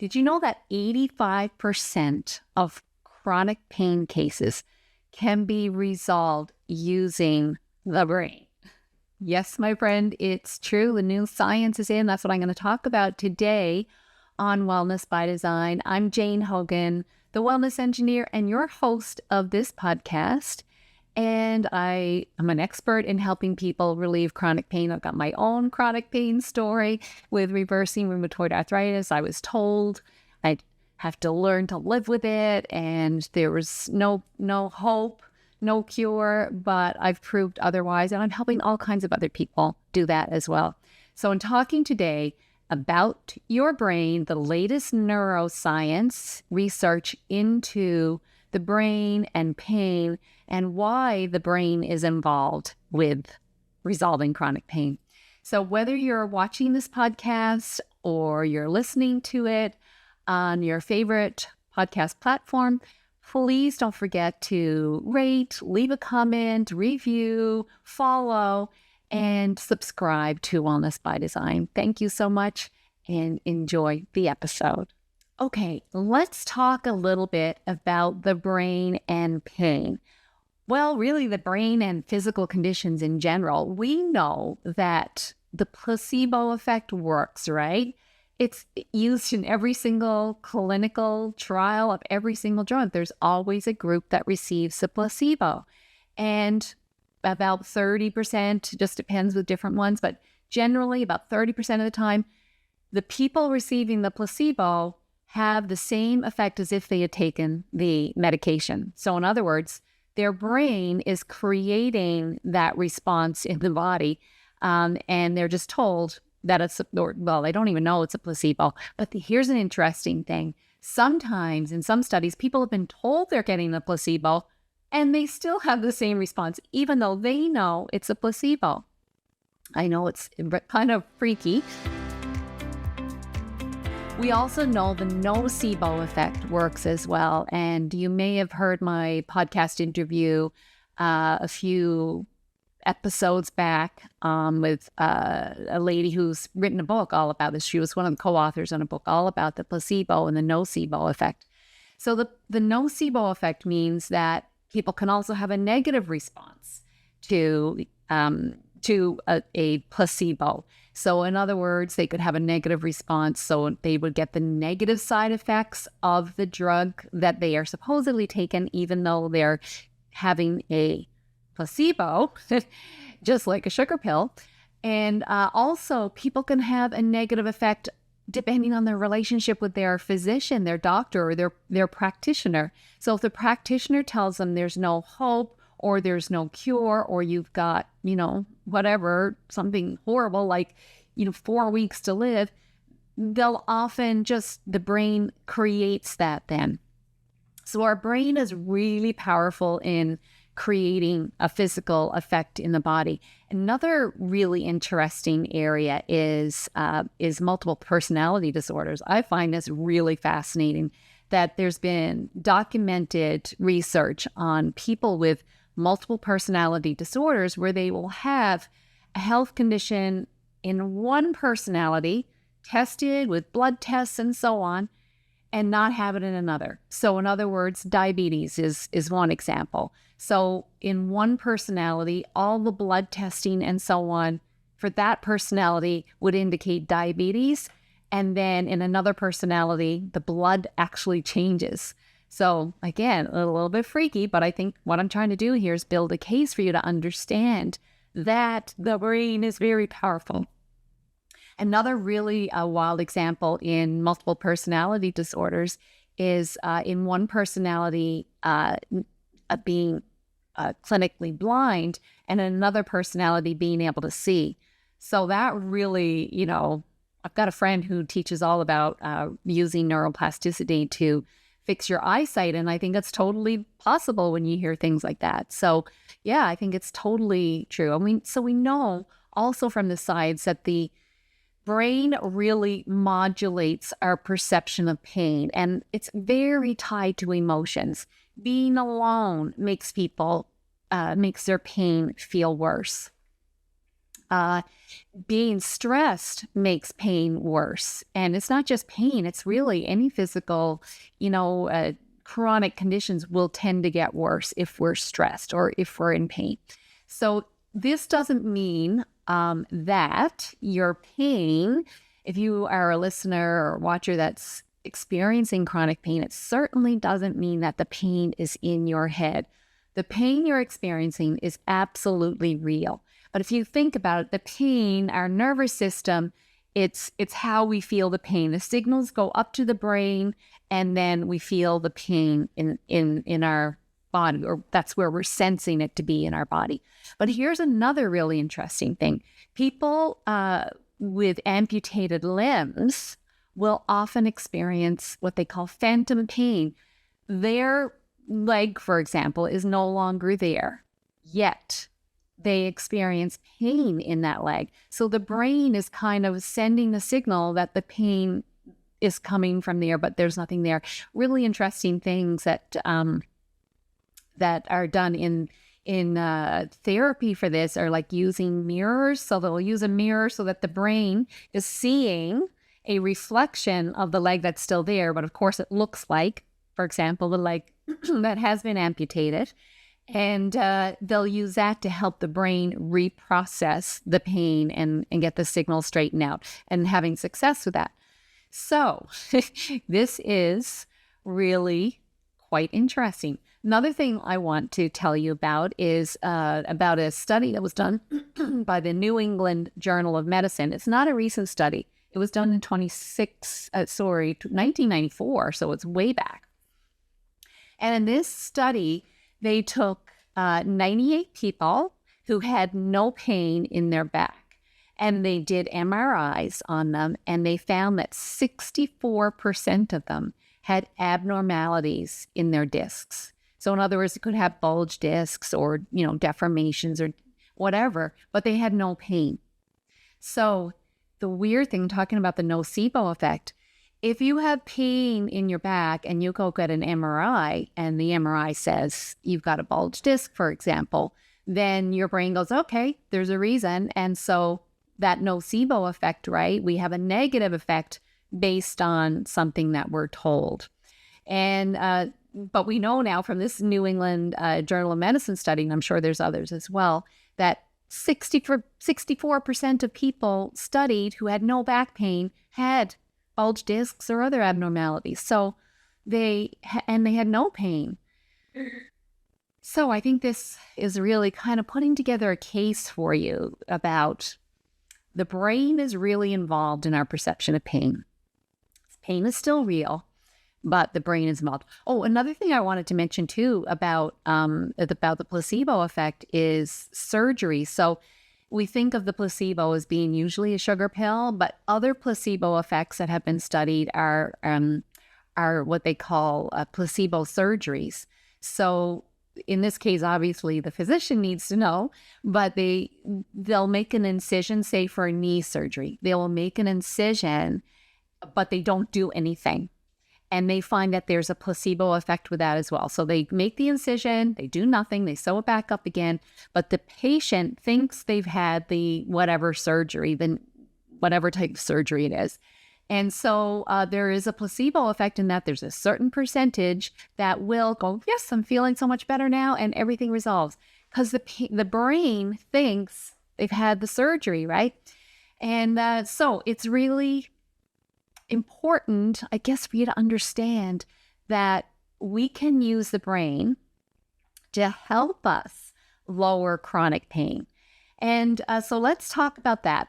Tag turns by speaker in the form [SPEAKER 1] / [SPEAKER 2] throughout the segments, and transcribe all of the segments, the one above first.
[SPEAKER 1] Did you know that 85% of chronic pain cases can be resolved using the brain? Yes, my friend, it's true. The new science is in. That's what I'm going to talk about today on Wellness by Design. I'm Jane Hogan, the wellness engineer and your host of this podcast. And I am an expert in helping people relieve chronic pain. I've got my own chronic pain story with reversing rheumatoid arthritis. I was told I'd have to learn to live with it, and there was no hope, no cure, but I've proved otherwise, and I'm helping all kinds of other people do that as well. So I'm talking today about your brain, the latest neuroscience research into the brain and pain, and why the brain is involved with resolving chronic pain. So whether you're watching this podcast or you're listening to it on your favorite podcast platform, please don't forget to rate, leave a comment, review, follow, and subscribe to Wellness by Design. Thank you so much and enjoy the episode. Okay, let's talk a little bit about the brain and pain. Well, really the brain and physical conditions in general. We know that the placebo effect works, right? It's used in every single clinical trial of every single drug. There's always a group that receives a placebo. And about 30%, just depends with different ones, but generally about 30% of the time, the people receiving the placebo have the same effect as if they had taken the medication. So in other words, their brain is creating that response in the body, and they're just told that they don't even know it's a placebo. But here's an interesting thing. Sometimes in some studies, people have been told they're getting the placebo, and they still have the same response, even though they know it's a placebo. I know it's kind of freaky. We also know the nocebo effect works as well. And you may have heard my podcast interview a few episodes back with a lady who's written a book all about this. She was one of the co-authors on a book all about the placebo and the nocebo effect. So the nocebo effect means that people can also have a negative response to a placebo. So in other words, they could have a negative response. So they would get the negative side effects of the drug that they are supposedly taking, even though they're having a placebo, just like a sugar pill. And also people can have a negative effect depending on their relationship with their physician, their doctor, or their practitioner. So if the practitioner tells them there's no hope, or there's no cure, or you've got, whatever, something horrible like, 4 weeks to live, they'll often the brain creates that then. So our brain is really powerful in creating a physical effect in the body. Another really interesting area is multiple personality disorders. I find this really fascinating that there's been documented research on people with multiple personality disorders where they will have a health condition in one personality tested with blood tests and so on, and not have it in another. So in other words, diabetes is one example. So in one personality, all the blood testing and so on for that personality would indicate diabetes. And then in another personality, the blood actually changes. So again, a little bit freaky, but I think what I'm trying to do here is build a case for you to understand that the brain is very powerful. Another really wild example in multiple personality disorders is in one personality being clinically blind and another personality being able to see. So that really, I've got a friend who teaches all about using neuroplasticity to fix your eyesight. And I think that's totally possible when you hear things like that. So yeah, I think it's totally true. So we know also from the science that the brain really modulates our perception of pain, and it's very tied to emotions. Being alone makes their pain feel worse. Being stressed makes pain worse. And it's not just pain, it's really any physical, chronic conditions will tend to get worse if we're stressed or if we're in pain. So this doesn't mean that your pain, if you are a listener or watcher that's experiencing chronic pain, it certainly doesn't mean that the pain is in your head. The pain you're experiencing is absolutely real. But if you think about it, the pain, our nervous system, it's how we feel the pain. The signals go up to the brain, and then we feel the pain in our body, or that's where we're sensing it to be in our body. But here's another really interesting thing. People with amputated limbs will often experience what they call phantom pain. Their leg, for example, is no longer there, yet they experience pain in that leg. So the brain is kind of sending the signal that the pain is coming from there, but there's nothing there. Really interesting things that are done in therapy for this are like using mirrors. So they'll use a mirror so that the brain is seeing a reflection of the leg that's still there, but of course it looks like, for example, the leg that has been amputated. And they'll use that to help the brain reprocess the pain and get the signal straightened out, and having success with that. So this is really quite interesting. Another thing I want to tell you about is about a study that was done by the New England Journal of Medicine. It's not a recent study. It was done in 1994, so it's way back. And in this study, they took 98 people who had no pain in their back, and they did MRIs on them, and they found that 64% of them had abnormalities in their discs. So in other words, it could have bulge discs or, deformations or whatever, but they had no pain. So the weird thing, talking about the nocebo effect, if you have pain in your back and you go get an MRI and the MRI says you've got a bulge disc, for example, then your brain goes, okay, there's a reason. And so that nocebo effect, right? We have a negative effect based on something that we're told. And, but we know now from this New England Journal of Medicine study, and I'm sure there's others as well, that 64% of people studied who had no back pain had bulge discs or other abnormalities. So they had no pain. So I think this is really kind of putting together a case for you about the brain is really involved in our perception of pain. Pain is still real, but the brain is involved. Oh, another thing I wanted to mention too about the placebo effect is surgery. So we think of the placebo as being usually a sugar pill, but other placebo effects that have been studied are what they call placebo surgeries. So in this case, obviously the physician needs to know, but they'll make an incision, say for a knee surgery. They will make an incision, but they don't do anything. And they find that there's a placebo effect with that as well. So they make the incision, they do nothing, they sew it back up again, but the patient thinks they've had the whatever surgery, then whatever type of surgery it is. And so there is a placebo effect in that there's a certain percentage that will go, yes, I'm feeling so much better now, and everything resolves. Because the brain thinks they've had the surgery, right? And so it's really important, I guess, for you to understand that we can use the brain to help us lower chronic pain. And so let's talk about that.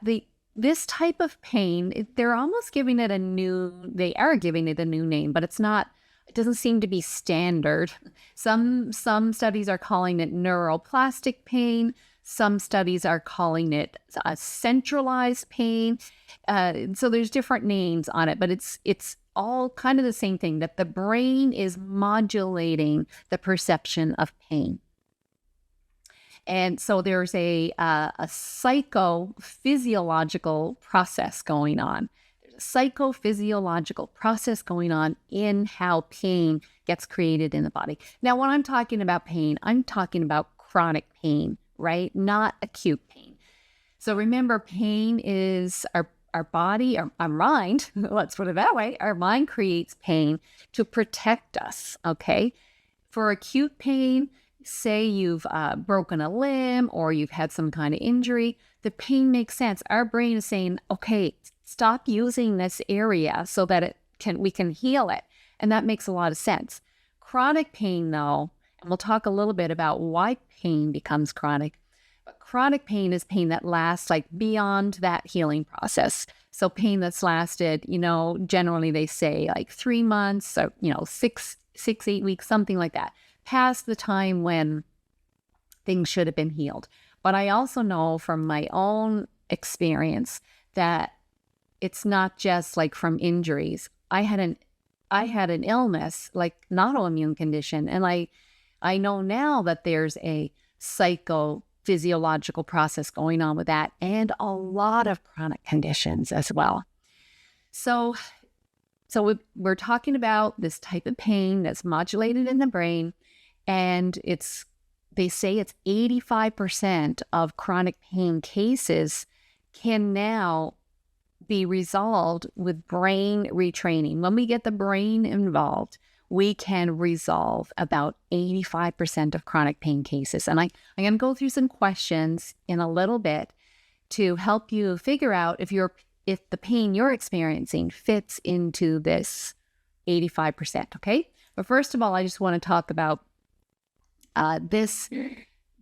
[SPEAKER 1] This type of pain, they're almost giving it a new name, but it doesn't seem to be standard. Some studies are calling it neuroplastic pain. Some studies are calling it centralized pain. So there's different names on it, but it's all kind of the same thing, that the brain is modulating the perception of pain. And so there's a psychophysiological process going on. There's a psychophysiological process going on in how pain gets created in the body. Now, when I'm talking about pain, I'm talking about chronic pain, right? Not acute pain. So remember, pain is our body, our mind, let's put it that way, our mind creates pain to protect us, okay? For acute pain, say you've broken a limb or you've had some kind of injury, the pain makes sense. Our brain is saying, okay, stop using this area so that we can heal it. And that makes a lot of sense. Chronic pain, though, and we'll talk a little bit about why pain becomes chronic. But chronic pain is pain that lasts like beyond that healing process. So pain that's lasted, generally they say like 3 months or, 8 weeks, something like that, past the time when things should have been healed. But I also know from my own experience that it's not just like from injuries. I had an illness, like an autoimmune condition, and I know now that there's a psychophysiological process going on with that, and a lot of chronic conditions as well. So we're talking about this type of pain that's modulated in the brain, and they say it's 85% of chronic pain cases can now be resolved with brain retraining. When we get the brain involved, we can resolve about 85% of chronic pain cases. And I'm going to go through some questions in a little bit to help you figure out if the pain you're experiencing fits into this 85%, okay? But first of all, I just want to talk about this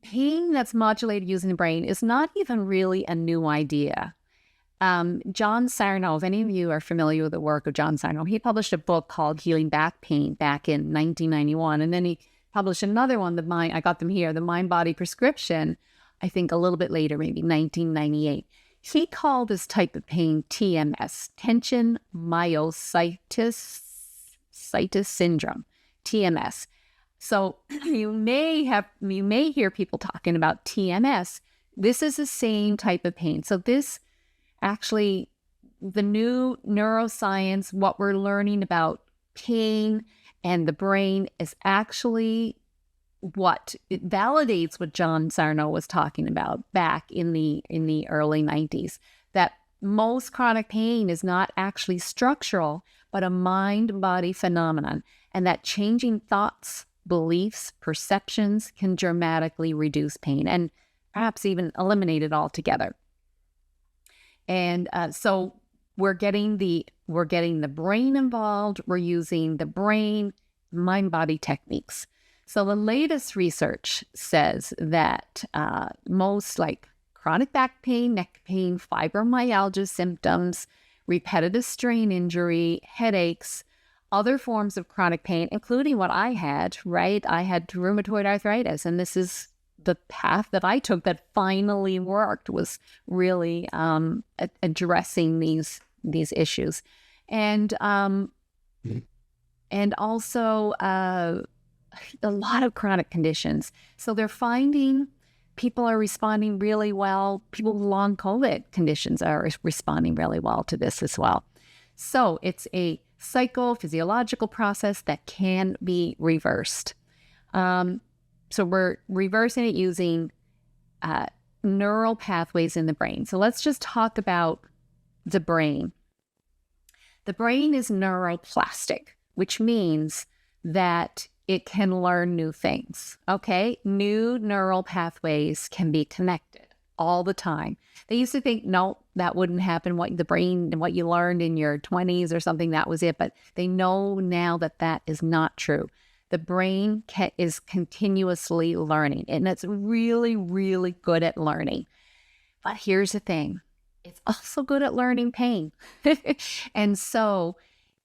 [SPEAKER 1] pain that's modulated using the brain is not even really a new idea. John Sarno, if any of you are familiar with the work of John Sarno, he published a book called Healing Back Pain back in 1991. And then he published another one, I got them here, The Mind-Body Prescription, I think a little bit later, maybe 1998. He called this type of pain TMS, tension myositis syndrome, TMS. So you may hear people talking about TMS. This is the same type of pain. So this actually, the new neuroscience, what we're learning about pain and the brain is actually what it validates what John Sarno was talking about back in the early 90s, that most chronic pain is not actually structural, but a mind-body phenomenon, and that changing thoughts, beliefs, perceptions can dramatically reduce pain and perhaps even eliminate it altogether. And so we're getting the brain involved. We're using the brain mind-body techniques. So the latest research says that most like chronic back pain, neck pain, fibromyalgia symptoms, repetitive strain injury, headaches, other forms of chronic pain, including what I had, right? I had rheumatoid arthritis, and this is the path that I took that finally worked, was really addressing these issues. And also a lot of chronic conditions. So they're finding people are responding really well. People with long COVID conditions are responding really well to this as well. So it's a psychophysiological process that can be reversed. So we're reversing it using neural pathways in the brain. So let's just talk about the brain. The brain is neuroplastic, which means that it can learn new things, okay? New neural pathways can be connected all the time. They used to think, no, that wouldn't happen. What the brain and what you learned in your 20s or something, that was it. But they know now that that is not true. The brain is continuously learning, and it's really, really good at learning. But here's the thing. It's also good at learning pain. And so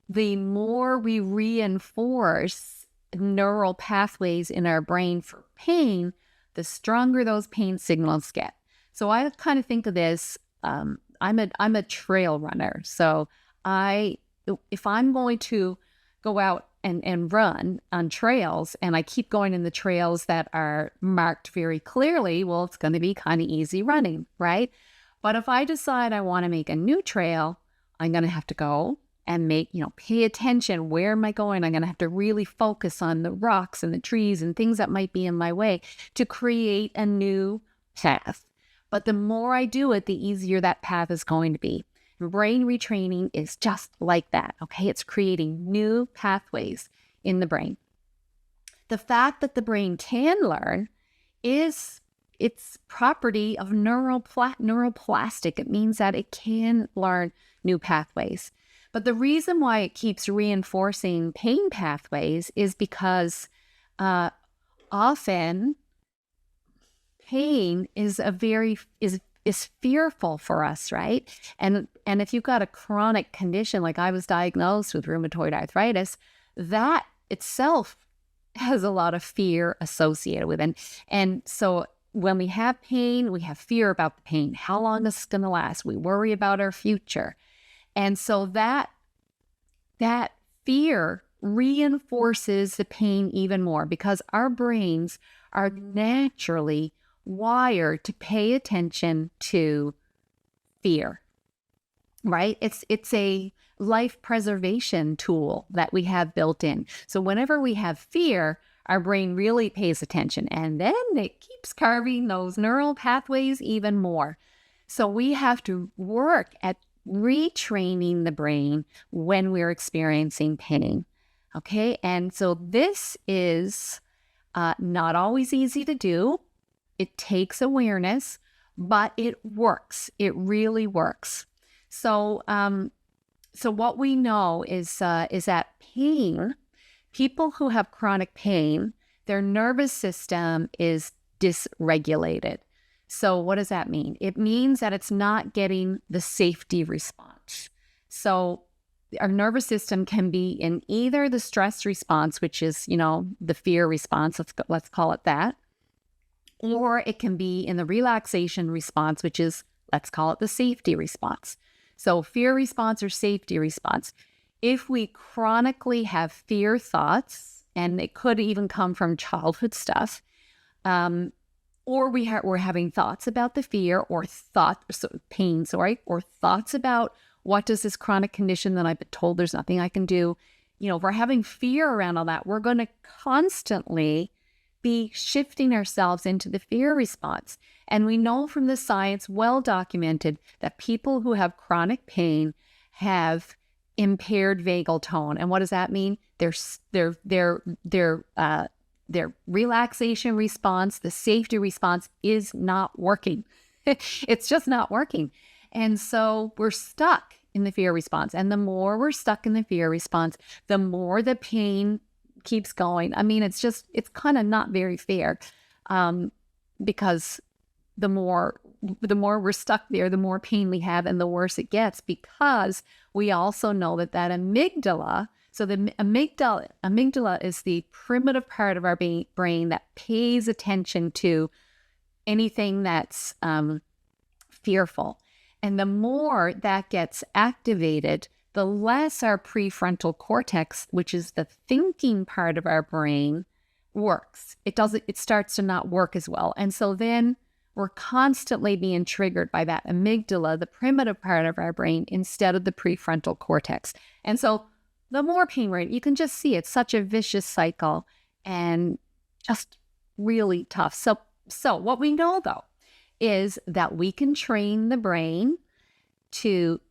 [SPEAKER 1] the more we reinforce neural pathways in our brain for pain, the stronger those pain signals get. So I kind of think of this, I'm a trail runner. So if I'm going to go out and run on trails, and I keep going in the trails that are marked very clearly, well, it's going to be kind of easy running, right? But if I decide I want to make a new trail, I'm going to have to go and pay attention. Where am I going? I'm going to have to really focus on the rocks and the trees and things that might be in my way to create a new path. But the more I do it, the easier that path is going to be. Brain retraining is just like that, okay? It's creating new pathways in the brain. The fact that the brain can learn is its property of neuroplastic. It means that it can learn new pathways. But the reason why it keeps reinforcing pain pathways is because often pain is fearful for us, right? And if you've got a chronic condition, like I was diagnosed with rheumatoid arthritis, that itself has a lot of fear associated with it. And so when we have pain, we have fear about the pain. How long is it going to last? We worry about our future. And so that fear reinforces the pain even more, because our brains are naturally wired to pay attention to fear, right? It's a life preservation tool that we have built in. So whenever we have fear, our brain really pays attention, and then it keeps carving those neural pathways even more. So we have to work at retraining the brain when we're experiencing pain. Okay, and so this is not always easy to do. It takes awareness, but it works. It really works. So what we know is that pain, people who have chronic pain, their nervous system is dysregulated. So what does that mean? It means that it's not getting the safety response. So our nervous system can be in either the stress response, which is, the fear response, let's call it that, or it can be in the relaxation response, which is, let's call it the safety response. So fear response or safety response. If we chronically have fear thoughts, and it could even come from childhood stuff, or we're having thoughts about the fear or pain, or thoughts about what does this chronic condition that I've been told there's nothing I can do. If we're having fear around all that, we're going to constantly be shifting ourselves into the fear response. And we know from the science, well documented, that people who have chronic pain have impaired vagal tone. And what does that mean? Their relaxation response, the safety response is not working. It's just not working. And so we're stuck in the fear response. And the more we're stuck in the fear response, the more the pain keeps going. I mean, it's kind of not very fair, because the more we're stuck there, the more pain we have and the worse it gets, because we also know that amygdala, so the amygdala is the primitive part of our brain that pays attention to anything that's fearful. And the more that gets activated, the less our prefrontal cortex, which is the thinking part of our brain, works. It starts to not work as well. And so then we're constantly being triggered by that amygdala, the primitive part of our brain, instead of the prefrontal cortex. And so the more pain we're in, you can just see it's such a vicious cycle and just really tough. So what we know, though, is that we can train the brain to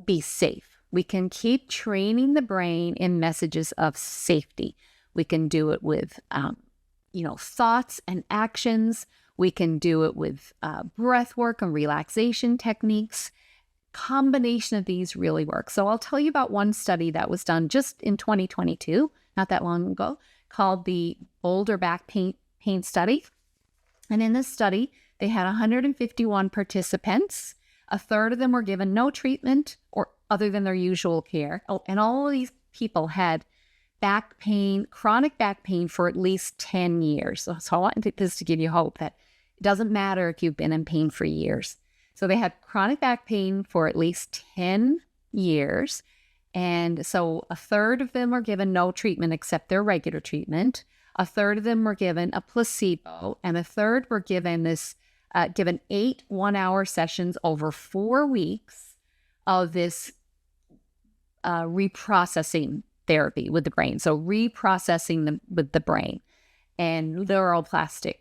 [SPEAKER 1] be safe. We can keep training the brain in messages of safety. We can do it with, thoughts and actions. We can do it with breath work and relaxation techniques. Combination of these really works. So I'll tell you about one study that was done just in 2022, not that long ago, called the Boulder back pain study. And in this study, they had 151 participants. A third of them were given no treatment or other than their usual care. Oh, and all of these people had back pain, chronic back pain, for at least 10 years. So I want this to give you hope that it doesn't matter if you've been in pain for years. So they had chronic back pain for at least 10 years. And so a third of them were given no treatment except their regular treatment. A third of them were given a placebo, and a third were given 8 one-hour sessions over 4 weeks of this reprocessing therapy with the brain. So reprocessing with the brain and neuroplastic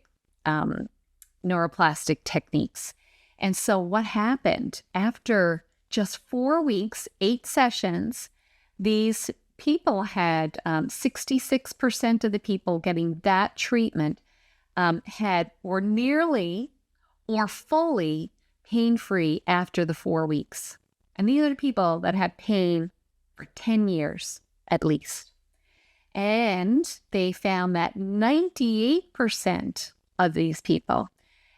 [SPEAKER 1] techniques. And so what happened after just 4 weeks, 8 sessions, these people had 66% of the people getting that treatment had or nearly or fully pain-free after the 4 weeks. And these are the people that had pain for 10 years at least. And they found that 98% of these people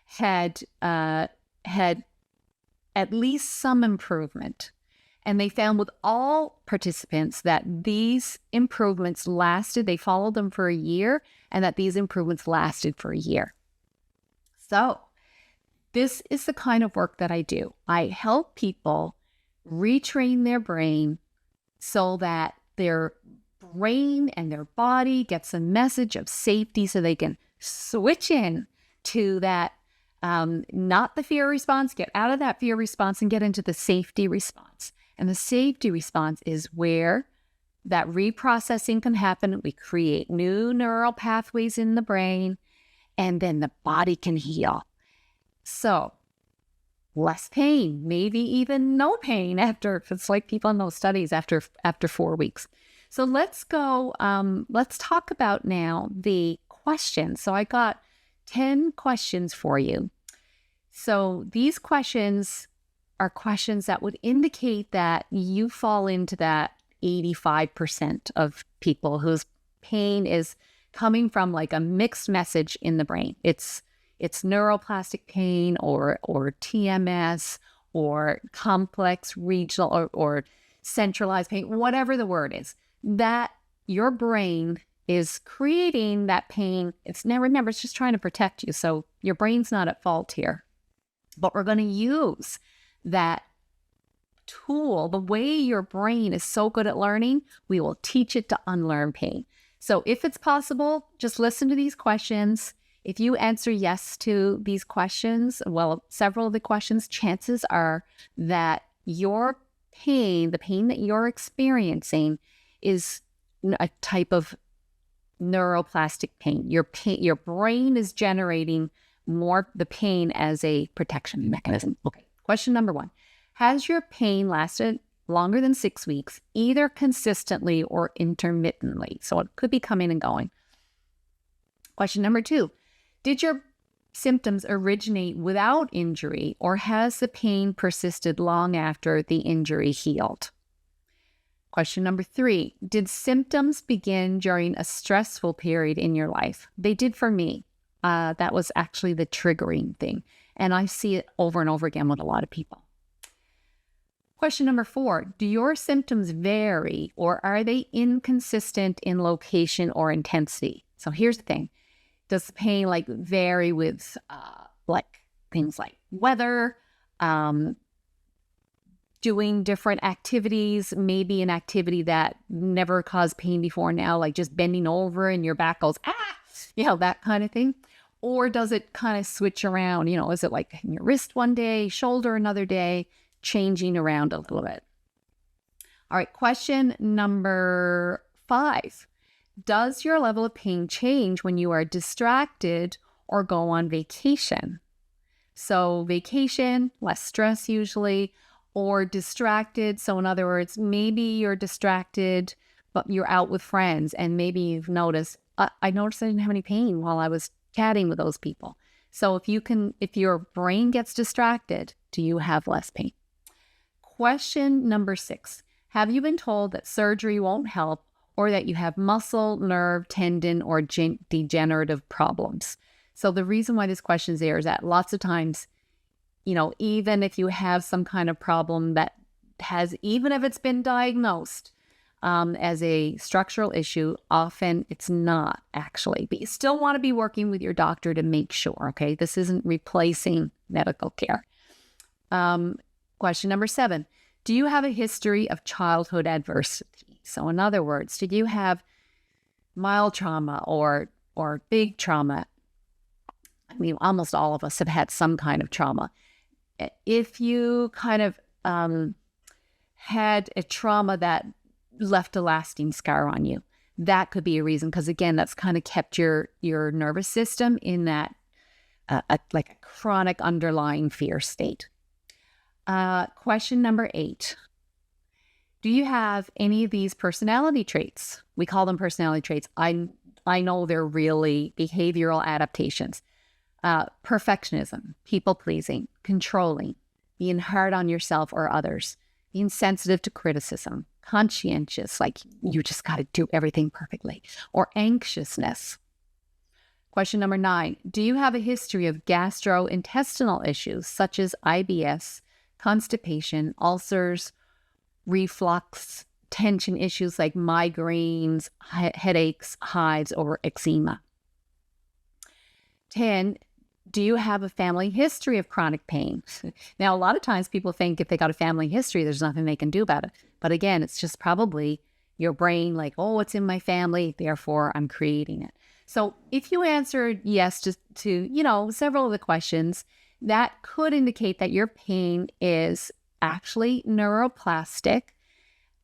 [SPEAKER 1] had at least some improvement. And they found with all participants that these improvements lasted, they followed them for a year, and that these improvements lasted for a year. So this is the kind of work that I do. I help people retrain their brain so that their brain and their body gets a message of safety so they can switch in to that, not the fear response, get out of that fear response and get into the safety response. And the safety response is where that reprocessing can happen. We create new neural pathways in the brain, and then the body can heal. So less pain, maybe even no pain after, it's like people in those studies after 4 weeks. So let's go, let's talk about now the questions. So I got 10 questions for you. So these questions are questions that would indicate that you fall into that 85% of people whose pain is coming from like a mixed message in the brain. It's neuroplastic pain or TMS or complex regional or centralized pain, whatever the word is, that your brain is creating that pain. Remember, it's just trying to protect you. So your brain's not at fault here. But we're going to use that tool, the way your brain is so good at learning, we will teach it to unlearn pain. So if it's possible, just listen to these questions. If you answer yes to these questions, well, several of the questions, chances are that your pain, the pain that you're experiencing, is a type of neuroplastic pain. Your brain is generating more the pain as a protection mechanism. Okay. Question number 1. Has your pain lasted longer than 6 weeks, either consistently or intermittently? So it could be coming and going. Question number 2. Did your symptoms originate without injury, or has the pain persisted long after the injury healed? Question number 3. Did symptoms begin during a stressful period in your life? They did for me. That was actually the triggering thing. And I see it over and over again with a lot of people. Question number 4. Do your symptoms vary, or are they inconsistent in location or intensity? So here's the thing. Does the pain vary with things like weather, doing different activities, maybe an activity that never caused pain before now, like just bending over and your back goes, that kind of thing? Or does it kind of switch around? Is it like in your wrist one day, shoulder another day, changing around a little bit? All right, question number 5. Does your level of pain change when you are distracted or go on vacation? So vacation, less stress usually, or distracted. So in other words, maybe you're distracted, but you're out with friends and maybe you've noticed, I noticed I didn't have any pain while I was chatting with those people. So if your brain gets distracted, do you have less pain? Question number 6. Have you been told that surgery won't help, or that you have muscle, nerve, tendon, or degenerative problems? So the reason why this question is there is that lots of times, even if you have some kind of problem that even if it's been diagnosed as a structural issue, often it's not actually. But you still want to be working with your doctor to make sure, okay? This isn't replacing medical care. Question number 7. Do you have a history of childhood adversity? So in other words, did you have mild trauma or big trauma? I mean, almost all of us have had some kind of trauma. If you kind of had a trauma that left a lasting scar on you, that could be a reason, because again, that's kind of kept your nervous system in that like a chronic underlying fear state. Question number 8. Do you have any of these personality traits? We call them personality traits. I know they're really behavioral adaptations. Perfectionism, people-pleasing, controlling, being hard on yourself or others, being sensitive to criticism, conscientious, like you just got to do everything perfectly, or anxiousness. Question number 9, do you have a history of gastrointestinal issues such as IBS, constipation, ulcers, reflux, tension issues like migraines, headaches, hives, or eczema? 10, do you have a family history of chronic pain? Now, a lot of times people think if they got a family history, there's nothing they can do about it. But again, it's just probably your brain like, oh, it's in my family, therefore I'm creating it. So if you answered yes to several of the questions, that could indicate that your pain is actually neuroplastic,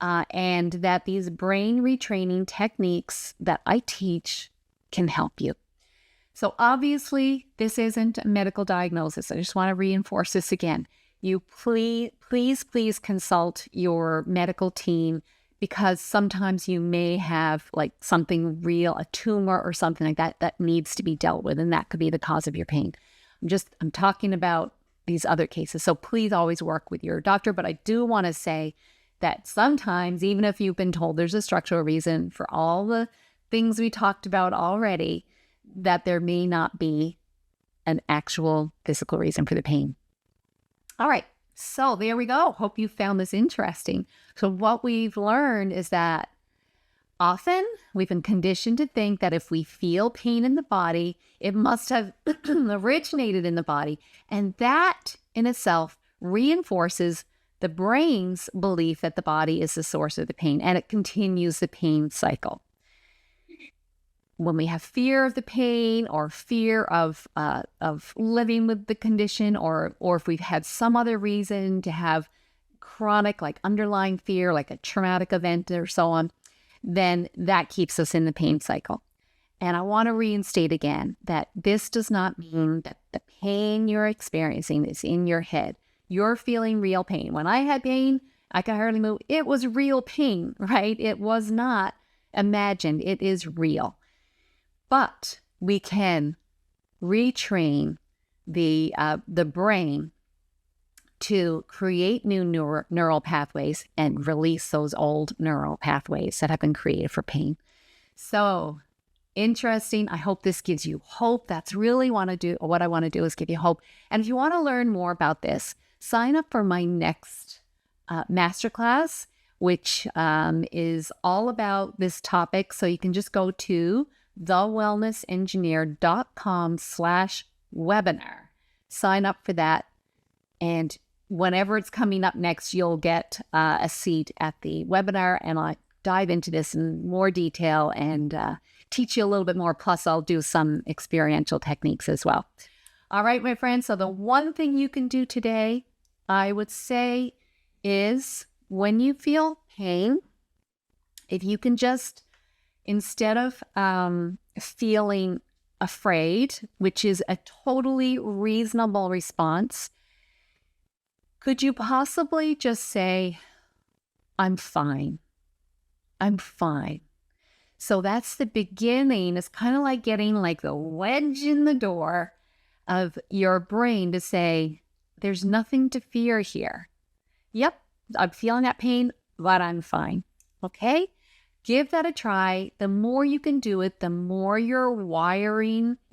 [SPEAKER 1] and that these brain retraining techniques that I teach can help you. So obviously, this isn't a medical diagnosis. I just want to reinforce this again. You please consult your medical team, because sometimes you may have like something real, a tumor or something like that, that needs to be dealt with, and that could be the cause of your pain. I'm talking about these other cases. So please always work with your doctor. But I do want to say that sometimes, even if you've been told there's a structural reason for all the things we talked about already, that there may not be an actual physical reason for the pain. All right, so there we go. Hope you found this interesting. So what we've learned is that often we've been conditioned to think that if we feel pain in the body, it must have originated in the body. And that in itself reinforces the brain's belief that the body is the source of the pain, and it continues the pain cycle. When we have fear of the pain, or fear of living with the condition, or if we've had some other reason to have chronic, like underlying fear, like a traumatic event or so on, then that keeps us in the pain cycle. And I want to reinstate again that this does not mean that the pain you're experiencing is in your head. You're feeling real pain. When I had pain, I could hardly move. It was real pain, right? It was not imagined. It is real. But we can retrain the brain to create new neural pathways and release those old neural pathways that have been created for pain. So interesting. I hope this gives you hope. That's really what I want to do is give you hope. And if you want to learn more about this, sign up for my next masterclass, which is all about this topic. So you can just go to thewellnessengineer.com/webinar. Sign up for that. And whenever it's coming up next, you'll get a seat at the webinar, and I'll dive into this in more detail and teach you a little bit more. Plus, I'll do some experiential techniques as well. All right, my friends. So the one thing you can do today, I would say, is when you feel pain, if you can just, instead of feeling afraid, which is a totally reasonable response, could you possibly just say, I'm fine. I'm fine. So that's the beginning. It's kind of like getting like the wedge in the door of your brain to say, there's nothing to fear here. Yep, I'm feeling that pain, but I'm fine. Okay? Give that a try. The more you can do it, the more you're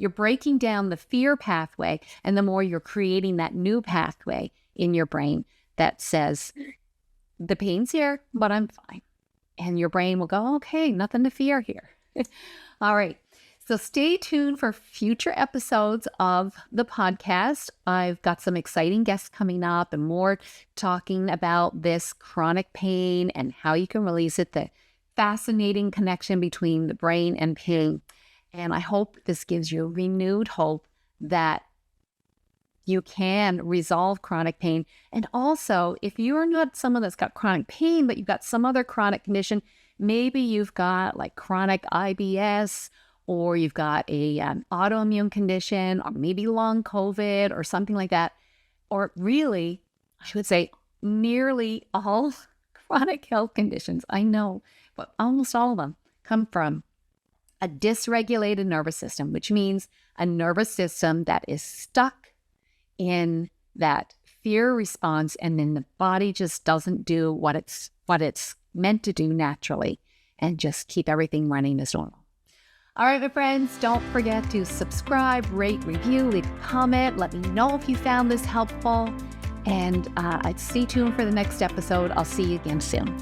[SPEAKER 1] breaking down the fear pathway, and the more you're creating that new pathway in your brain that says, the pain's here, but I'm fine. And your brain will go, okay, nothing to fear here. All right. So stay tuned for future episodes of the podcast. I've got some exciting guests coming up and more talking about this chronic pain and how you can release it, the fascinating connection between the brain and pain. And I hope this gives you renewed hope that you can resolve chronic pain. And also, if you're not someone that's got chronic pain, but you've got some other chronic condition, maybe you've got like chronic IBS, or you've got a autoimmune condition, or maybe long COVID or something like that, or really, I should say, nearly all chronic health conditions, I know, but almost all of them come from a dysregulated nervous system, which means a nervous system that is stuck in that fear response, and then the body just doesn't do what it's meant to do naturally and just keep everything running as normal. All right, my friends, don't forget to subscribe, rate, review, leave a comment. Let me know if you found this helpful. And stay tuned for the next episode. I'll see you again soon.